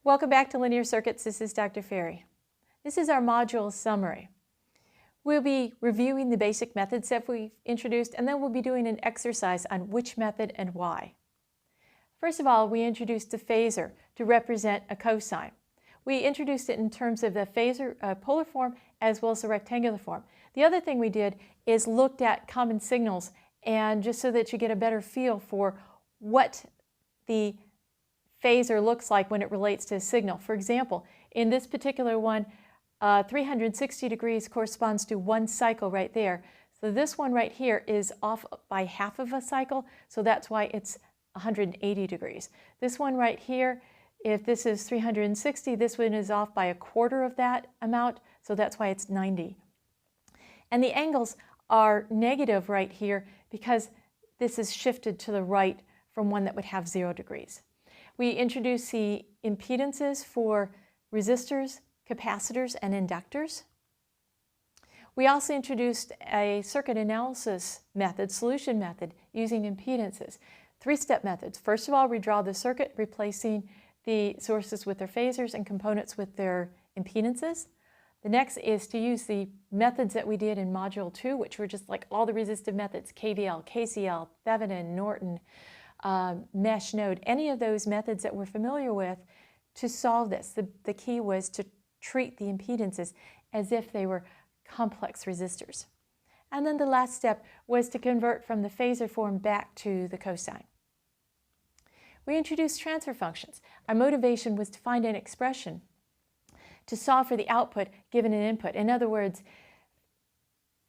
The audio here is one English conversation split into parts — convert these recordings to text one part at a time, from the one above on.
Welcome back to Linear Circuits. This is Dr. Ferry. This is our module summary. We'll be reviewing the basic methods that we've introduced, and then we'll be doing an exercise on which method and why. First of all, we introduced the phasor to represent a cosine. We introduced it in terms of the phasor polar form as well as the rectangular form. The other thing we did is looked at common signals, and just so that you get a better feel for what the phasor looks like when it relates to a signal. For example, in this particular one, 360 degrees corresponds to one cycle right there. So this one right here is off by half of a cycle, so that's why it's 180 degrees. This one right here, if this is 360, this one is off by a quarter of that amount, so that's why it's 90. And the angles are negative right here because this is shifted to the right from one that would have 0 degrees. We introduced the impedances for resistors, capacitors, and inductors. We also introduced a circuit analysis method, solution method, using impedances. Three-step methods. First of all, we draw the circuit, replacing the sources with their phasors and components with their impedances. The next is to use the methods that we did in Module 2, which were just like all the resistive methods, KVL, KCL, Thevenin, Norton, mesh node, any of those methods that we're familiar with to solve this. The key was to treat the impedances as if they were complex resistors. And then the last step was to convert from the phasor form back to the cosine. We introduced transfer functions. Our motivation was to find an expression to solve for the output given an input. In other words,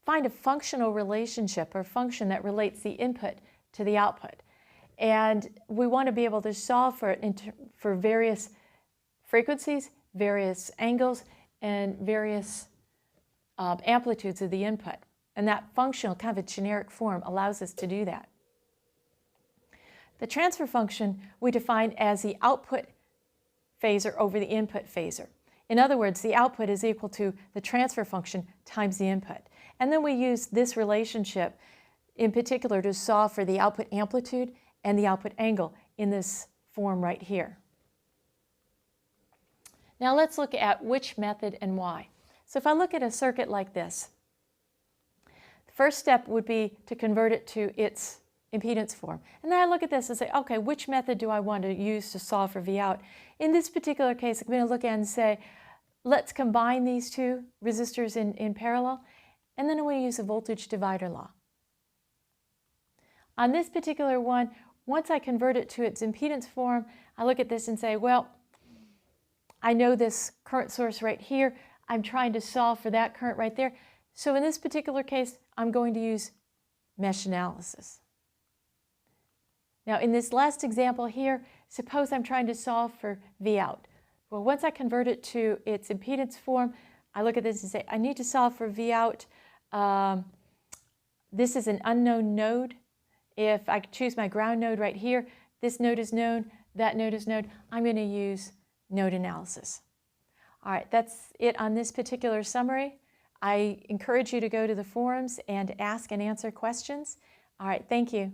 find a functional relationship or function that relates the input to the output. And we want to be able to solve for it for various frequencies, various angles, and various amplitudes of the input. And that functional, kind of a generic form, allows us to do that. The transfer function we define as the output phasor over the input phasor. In other words, the output is equal to the transfer function times the input. And then we use this relationship in particular to solve for the output amplitude and the output angle in this form right here. Now let's look at which method and why. So if I look at a circuit like this, the first step would be to convert it to its impedance form. And then I look at this and say, okay, which method do I want to use to solve for V out? In this particular case, I'm going to look at and say, let's combine these two resistors in parallel, and then I'm going to use the voltage divider law. On this particular one, once I convert it to its impedance form, I look at this and say, well, I know this current source right here. I'm trying to solve for that current right there. So in this particular case, I'm going to use mesh analysis. Now in this last example here, suppose I'm trying to solve for V out. Well, once I convert it to its impedance form, I look at this and say, I need to solve for V out. This is an unknown node. If I choose my ground node right here, this node is known, that node is known, I'm going to use node analysis. All right, that's it on this particular summary. I encourage you to go to the forums and ask and answer questions. All right, thank you.